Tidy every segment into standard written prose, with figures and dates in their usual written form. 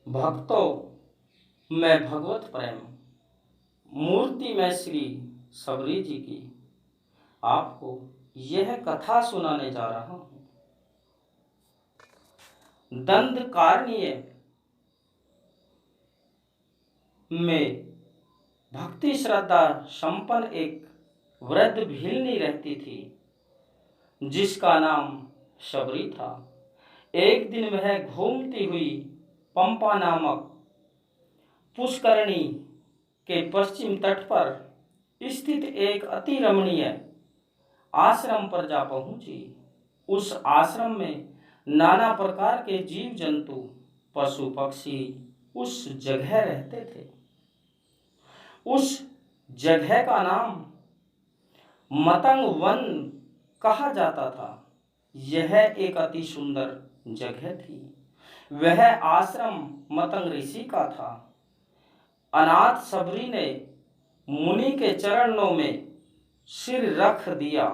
भक्तों, मैं भगवत प्रेम मूर्ति में श्री सबरी जी की आपको यह कथा सुनाने जा रहा हूँ। दंडकारण्य में भक्ति श्रद्धा संपन्न एक वृद्ध भिलनी रहती थी, जिसका नाम सबरी था। एक दिन वह घूमती हुई पंपा नामक पुष्करणी के पश्चिम तट पर स्थित एक अति रमणीय आश्रम पर जा पहुंची। उस आश्रम में नाना प्रकार के जीव जंतु पशु पक्षी उस जगह रहते थे। उस जगह का नाम मतंग वन कहा जाता था। यह एक अति सुंदर जगह थी। वह आश्रम मतंग ऋषि का था। अनाथ सबरी ने मुनि के चरणों में सिर रख दिया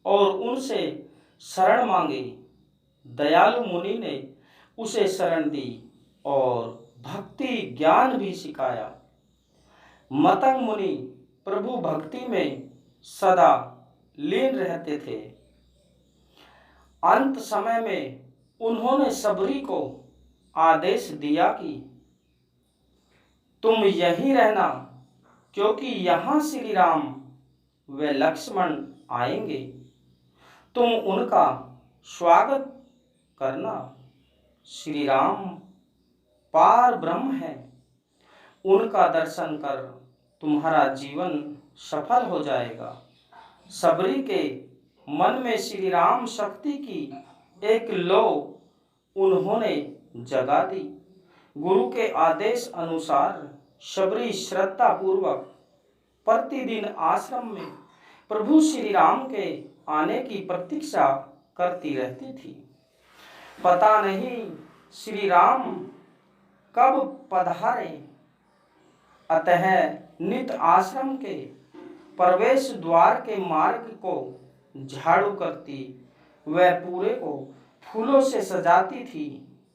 और उनसे शरण मांगी। दयालु मुनि ने उसे शरण दी और भक्ति ज्ञान भी सिखाया। मतंग मुनि प्रभु भक्ति में सदा लीन रहते थे। अंत समय में उन्होंने सबरी को आदेश दिया कि तुम यहीं रहना, क्योंकि यहाँ श्री राम व लक्ष्मण आएंगे। तुम उनका स्वागत करना। श्री राम पार ब्रह्म है। उनका दर्शन कर तुम्हारा जीवन सफल हो जाएगा। सबरी के मन में श्री राम शक्ति की एक लौ उन्होंने जगा दी। गुरु के आदेश अनुसार सबरी श्रद्धा पूर्वक प्रतिदिन आश्रम में प्रभु श्री राम के आने की प्रतीक्षा करती रहती थी। पता नहीं श्री राम कब पधारे, अतः नित आश्रम के प्रवेश द्वार के मार्ग को झाड़ू करती वह पूरे को फूलों से सजाती थी।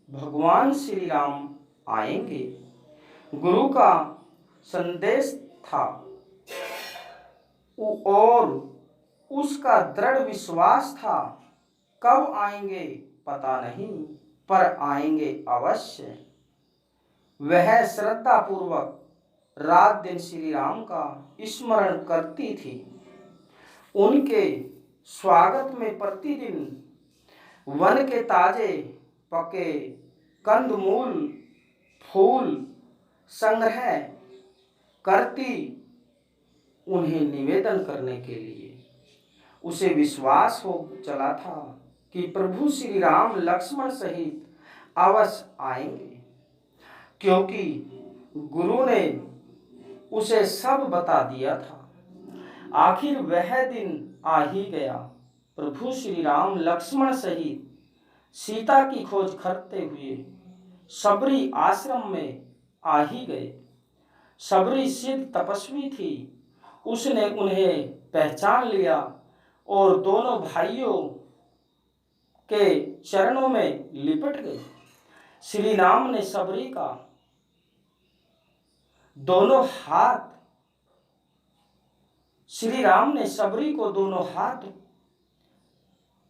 भगवान श्री राम आएंगे, गुरु का संदेश था और उसका दृढ़ विश्वास था। कब आएंगे पता नहीं, पर आएंगे अवश्य। वह श्रद्धा पूर्वक रात दिन श्री राम का स्मरण करती थी। उनके स्वागत में प्रतिदिन वन के ताजे पके कंदमूल फूल संग्रह करती उन्हें निवेदन करने के लिए। उसे विश्वास हो चला था कि प्रभु श्री राम लक्ष्मण सहित अवश्य आएंगे, क्योंकि गुरु ने उसे सब बता दिया था। आखिर वह दिन आ ही गया। प्रभु श्री राम लक्ष्मण सहित सीता की खोज करते हुए सबरी आश्रम में आ ही गए। सबरी सिद्ध तपस्वी थी। उसने उन्हें पहचान लिया और दोनों भाइयों के चरणों में लिपट गई। श्री राम ने सबरी का दोनों हाथ श्री राम ने सबरी को दोनों हाथ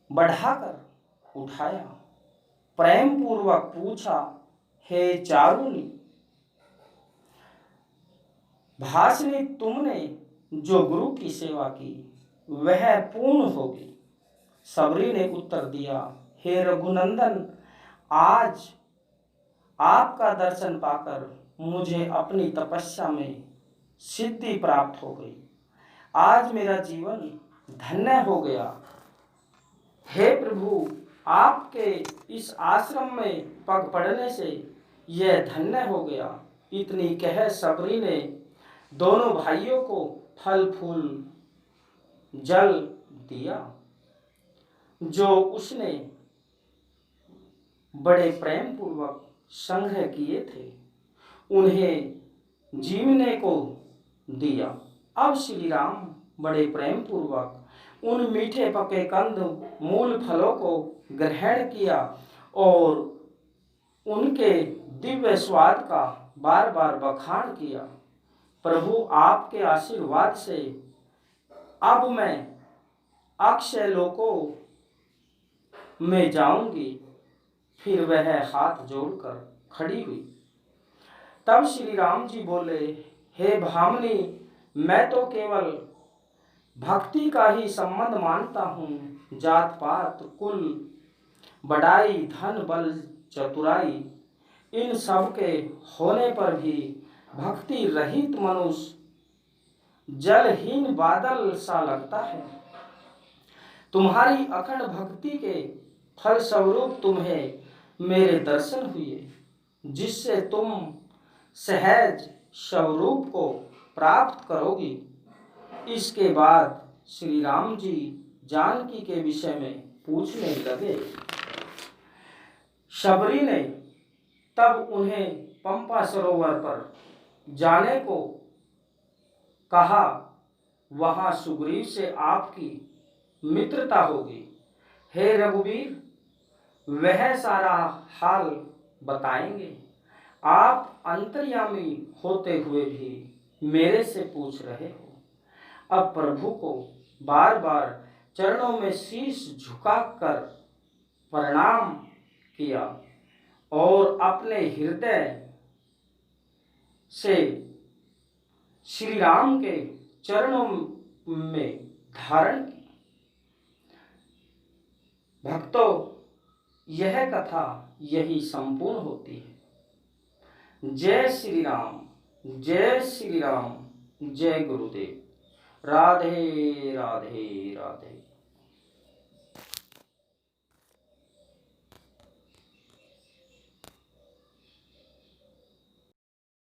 बढ़ाकर उठाया। प्रेम पूर्वक पूछा, हे चारुनी भाषिनी, तुमने जो गुरु की सेवा की वह पूर्ण होगी। सबरी ने उत्तर दिया, हे रघुनंदन, आज आपका दर्शन पाकर मुझे अपनी तपस्या में सिद्धि प्राप्त हो गई। आज मेरा जीवन धन्य हो गया। हे प्रभु, आपके इस आश्रम में पग पड़ने से यह धन्य हो गया। इतनी कह सबरी ने दोनों भाइयों को फल फूल जल दिया, जो उसने बड़े प्रेम पूर्वक संग्रह किए थे, उन्हें जीवने को दिया। अब श्री राम बड़े प्रेम पूर्वक उन मीठे पके कंद मूल फलों को ग्रहण किया और उनके दिव्य स्वाद का बार बार बखान किया। प्रभु आपके आशीर्वाद से अब मैं अक्षय लोकों में जाऊंगी। फिर वह हाथ जोड़कर खड़ी हुई। तब श्री राम जी बोले, हे भामिनी, मैं तो केवल भक्ति का ही संबंध मानता हूँ। जात पात कुल बड़ाई धन बल चतुराई इन सब के होने पर भी भक्ति रहित मनुष्य जलहीन बादल सा लगता है। तुम्हारी अखंड भक्ति के फल स्वरूप तुम्हें मेरे दर्शन हुए, जिससे तुम सहज स्वरूप को प्राप्त करोगी। इसके बाद श्री राम जी जानकी के विषय में पूछने लगे। शबरी ने तब उन्हें पंपा सरोवर पर जाने को कहा। वहां सुग्रीव से आपकी मित्रता होगी। हे रघुवीर, वह सारा हाल बताएंगे। आप अंतर्यामी होते हुए भी मेरे से पूछ रहे हो। अब प्रभु को बार बार चरणों में शीश झुकाकर प्रणाम किया और अपने हृदय से श्री राम के चरणों में धारण किया। भक्तों, यह कथा यही संपूर्ण होती है। जय श्री राम, जय श्री राम, जय गुरुदेव। राधे राधे राधे।